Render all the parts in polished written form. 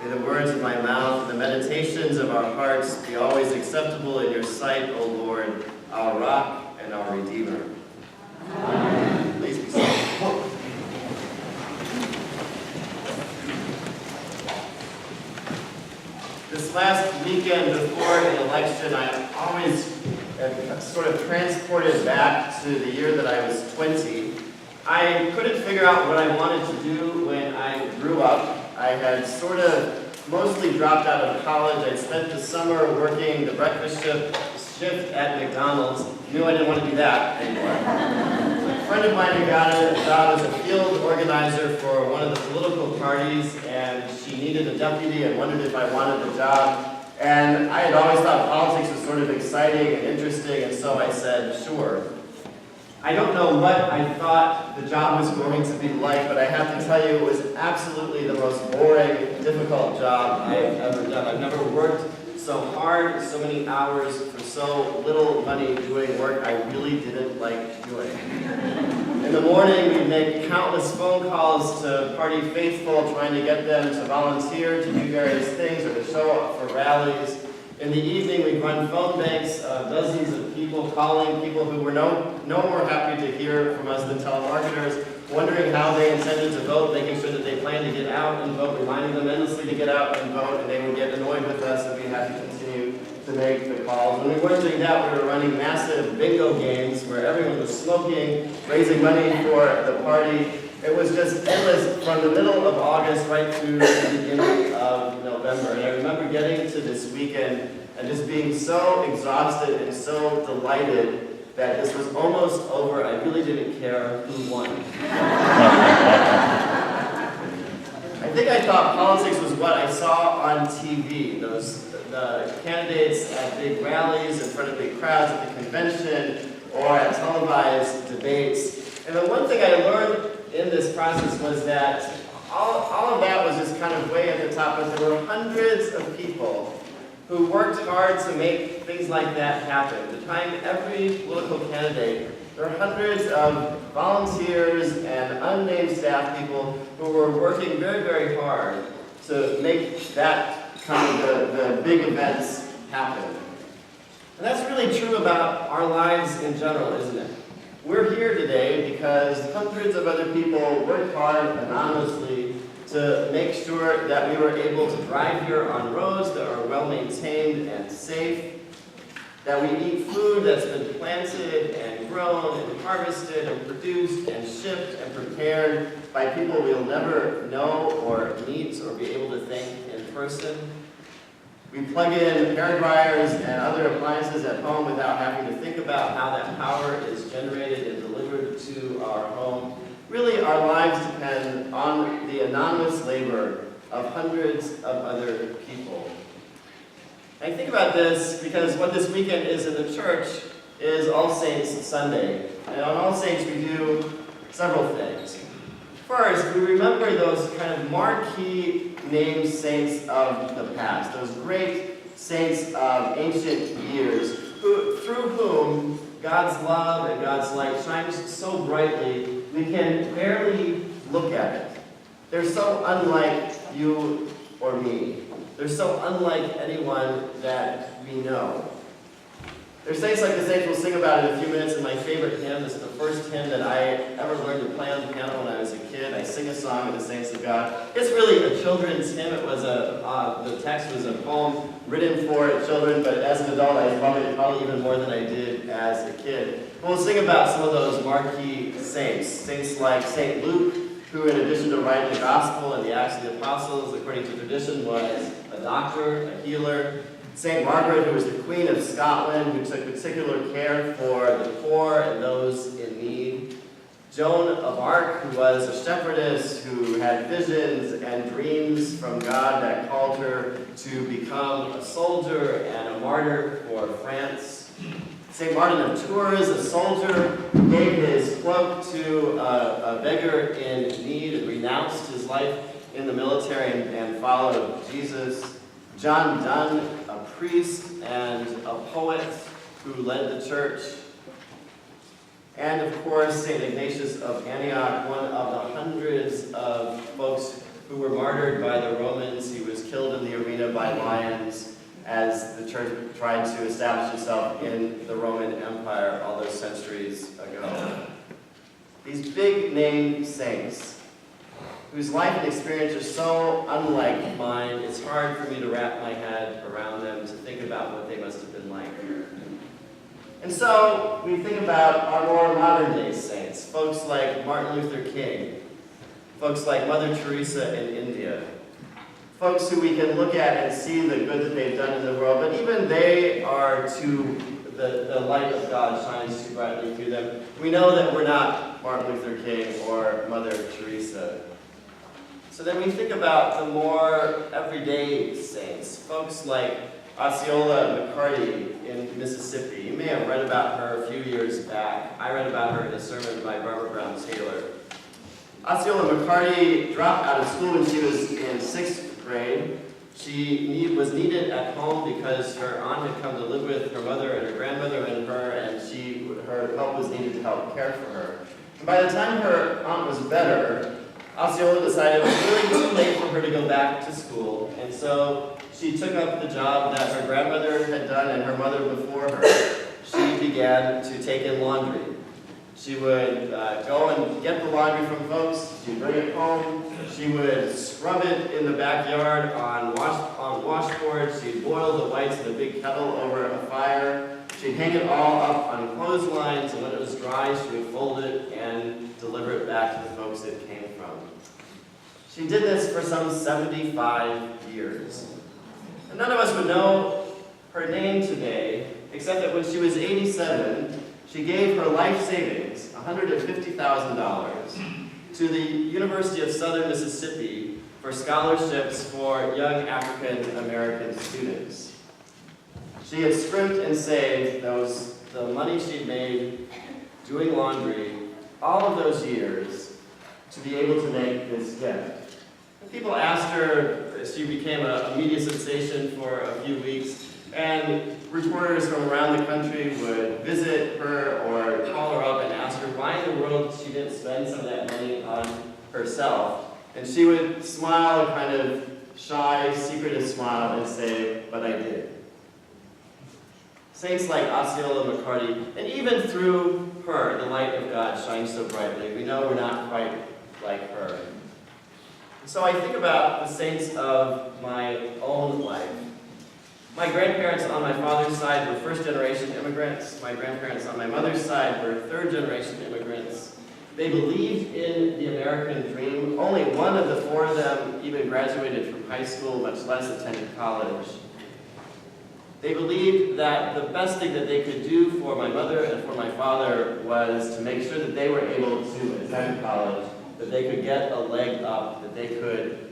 May the words of my mouth and the meditations of our hearts be always acceptable in your sight, O Lord, our rock and our Redeemer. Amen. Please be seated. This last weekend before an election, I always sort of transported back to the year that I was 20. I couldn't figure out what I wanted to do when I grew up. I had sort of mostly dropped out of college. I'd spent the summer working the breakfast shift at McDonald's. Knew I didn't want to do that anymore. A friend of mine had got a job as a field organizer for one of the political parties, and she needed a deputy and wondered if I wanted the job. And I had always thought politics was sort of exciting and interesting, and so I said, sure. I don't know what I thought the job was going to be like, but I have to tell you it was absolutely the most boring, difficult job I've ever done. I've never worked so hard, so many hours, for so little money doing work I really didn't like doing. In the morning, we'd make countless phone calls to party faithful, trying to get them to volunteer to do various things or to show up for rallies. In the evening, we'd run phone banks, dozens of people calling, people who were no more happy to hear from us than telemarketers, wondering how they intended to vote, making sure that they planned to get out and vote, reminding them endlessly to get out and vote, and they would get annoyed with us and we had to continue to make the calls. When we weren't doing that, we were running massive bingo games where everyone was smoking, raising money for the party. It was just endless from the middle of August right through the beginning of November. And I remember getting to this weekend and just being so exhausted and so delighted that this was almost over. I really didn't care who won. I think I thought politics was what I saw on TV, the candidates at big rallies in front of big crowds at the convention or at televised debates. And the one thing I learned in this process was that all of that was just kind of way at the top, but there were hundreds of people who worked hard to make things like that happen. Behind every political candidate, there are hundreds of volunteers and unnamed staff people who were working very, very hard to make that kind of the big events happen. And that's really true about our lives in general, isn't it? We're here today because hundreds of other people worked hard anonymously to make sure that we were able to drive here on roads that are well-maintained and safe, that we eat food that's been planted and grown and harvested and produced and shipped and prepared by people we'll never know or meet or be able to thank in person. We plug in hair dryers and other appliances at home without having to think about how that power is generated and delivered to our home. Really, our lives depend on the anonymous labor of hundreds of other people. I think about this because what this weekend is in the church is All Saints Sunday. And on All Saints we do several things. First, we remember those kind of marquee named saints of the past, those great saints of ancient years, through whom God's love and God's light shines so brightly we can barely look at it. They're so unlike you or me. They're so unlike anyone that we know. They're saints like the saints we'll sing about in a few minutes in my favorite hymn. This is the first hymn that I ever learned to play on the piano when I was a kid. I sing a song of the saints of God. It's really a children's hymn. It was the text was a poem written for children, but as an adult I love it probably even more than I did as a kid. But we'll sing about some of those marquee saints. Saints like St. Luke, who in addition to writing the gospel and the Acts of the Apostles, according to tradition, was a doctor, a healer. St. Margaret, who was the Queen of Scotland, who took particular care for the poor and those in need. Joan of Arc, who was a shepherdess who had visions and dreams from God that called her to become a soldier and a martyr for France. St. Martin of Tours, a soldier who gave his cloak to a beggar in need and renounced his life in the military and followed Jesus. John Donne, a priest and a poet who led the church. And of course, St. Ignatius of Antioch, one of the hundreds of folks who were martyred by the Romans. He was killed in the arena by lions as the church tried to establish itself in the Roman Empire all those centuries ago. These big-name saints, whose life and experience are so unlike mine, it's hard for me to wrap my head around them, to think about what they must have been like. And so we think about our more modern-day saints, folks like Martin Luther King, folks like Mother Teresa in India, folks who we can look at and see the good that they've done in the world, but even they are the light of God shines too brightly through them. We know that we're not Martin Luther King or Mother Teresa. So then we think about the more everyday saints, folks like Osceola McCarty in Mississippi. You may have read about her a few years back. I read about her in a sermon by Barbara Brown Taylor. Osceola McCarty dropped out of school when she was in 6th grade. She was needed at home because her aunt had come to live with her mother and her grandmother and her, and her help was needed to help care for her. And by the time her aunt was better, Osceola decided it was really too late for her to go back to school, and so she took up the job that her grandmother had done and her mother before her. She began to take in laundry. She would go and get the laundry from folks. She'd bring it home. She would scrub it in the backyard on washboards. She'd boil the whites in a big kettle over a fire. She'd hang it all up on clotheslines, and when it was dry, she would fold it and deliver it back to the folks it came from. She did this for some 75 years. And none of us would know her name today, except that when she was 87, she gave her life savings, $150,000, to the University of Southern Mississippi for scholarships for young African American students. She had scrimped and saved the money she'd made doing laundry all of those years to be able to make this gift. And people asked her, she became a media sensation for a few weeks, and reporters from around the country would visit her or call her up and ask her why in the world she didn't spend some of that money on herself. And she would smile, a kind of shy, secretive smile, and say, "But I did." Saints like Osceola McCarty, and even through her, the light of God shines so brightly. We know we're not quite like her. So I think about the saints of my own life. My grandparents on my father's side were first-generation immigrants. My grandparents on my mother's side were third-generation immigrants. They believed in the American dream. Only one of the four of them even graduated from high school, much less attended college. They believed that the best thing that they could do for my mother and for my father was to make sure that they were able to attend college, that they could get a leg up, that they could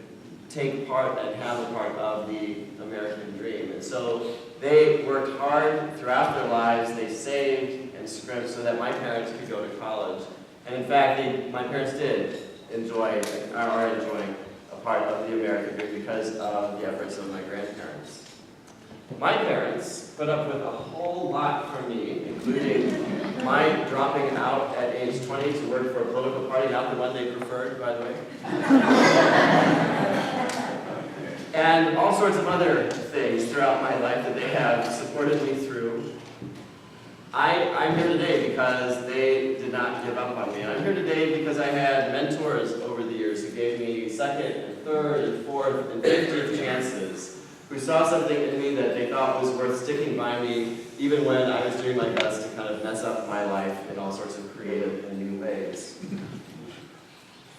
take part and have a part of the American dream. And so they worked hard throughout their lives. They saved and scrimped so that my parents could go to college. And in fact, my parents did enjoy and are enjoying a part of the American dream because of the efforts of my grandparents. My parents put up with a whole lot from me, including my dropping out at age 20 to work for a political party, not the one they preferred, by the way. And all sorts of other things throughout my life that they have supported me through. I'm here today because they did not give up on me. I'm here today because I had mentors over the years who gave me second and third and fourth and 50th chances, who saw something in me that they thought was worth sticking by me, even when I was doing my best to kind of mess up my life in all sorts of creative and new ways.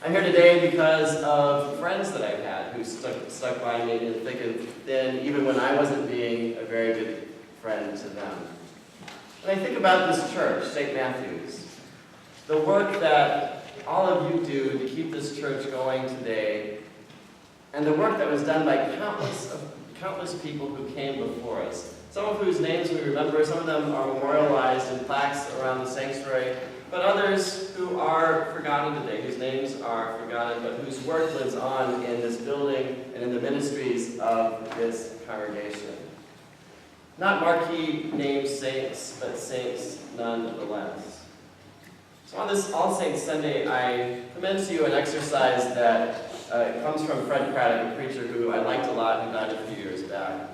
I'm here today because of friends that I've had who stuck by me in thick and thin, even when I wasn't being a very good friend to them. And I think about this church, St. Matthew's, the work that all of you do to keep this church going today, and the work that was done by countless people who came before us, some of whose names we remember. Some of them are memorialized in plaques around the sanctuary, but others who are forgotten today, whose names are forgotten, but whose work lives on in this building and in the ministries of this congregation. Not marquee named saints, but saints nonetheless. So on this All Saints Sunday, I commend to you an exercise that It comes from Fred Craddock, a preacher who I liked a lot, who died a few years back.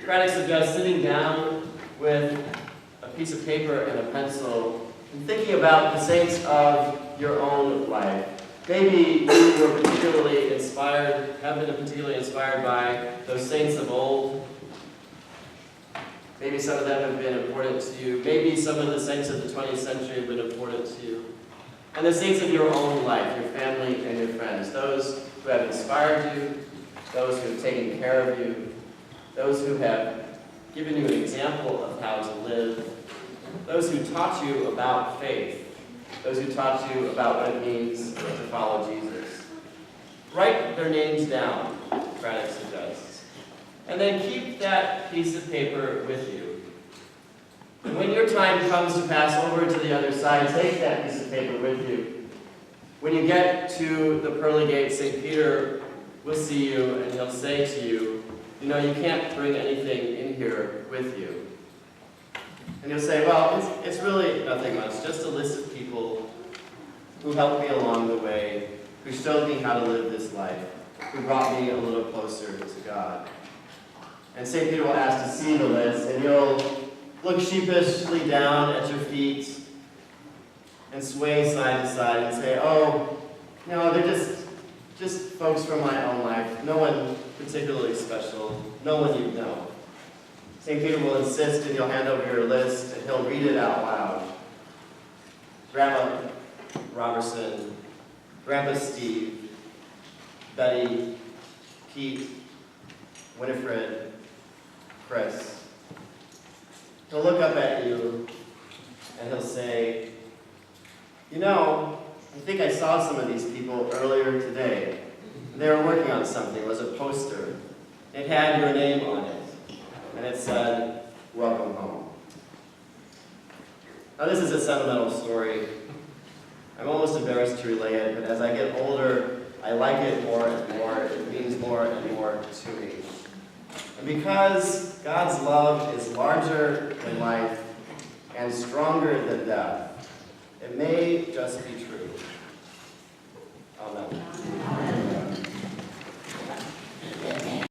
Craddock suggests sitting down with a piece of paper and a pencil and thinking about the saints of your own life. Maybe you were particularly inspired, have been particularly inspired by those saints of old. Maybe some of them have been important to you. Maybe some of the saints of the 20th century have been important to you. And the saints of your own life, your family and your friends, those who have inspired you, those who have taken care of you, those who have given you an example of how to live, those who taught you about faith, those who taught you about what it means to follow Jesus. Write their names down, Craddock suggests, and then keep that piece of paper with you. And when your time comes to pass over to the other side, take that piece of paper with you. When you get to the pearly gates, St. Peter will see you and he'll say to you, you know, you can't bring anything in here with you. And you'll say, well, it's really nothing much, just a list of people who helped me along the way, who showed me how to live this life, who brought me a little closer to God. And St. Peter will ask to see the list, and you'll look sheepishly down at your feet and sway side to side and say, oh, no, they're just folks from my own life, no one particularly special, no one you know. St. Peter will insist and you'll hand over your list and he'll read it out loud. Grandma Robertson, Grandpa Steve, Betty, Pete, Winifred, Chris. He'll look up at you and he'll say, you know, I think I saw some of these people earlier today. They were working on something. It was a poster. It had your name on it. And it said, welcome home. Now this is a sentimental story. I'm almost embarrassed to relay it, but as I get older, I like it more and more. It means more and more to me. And because God's love is larger than life and stronger than death, it may just be true. Amen.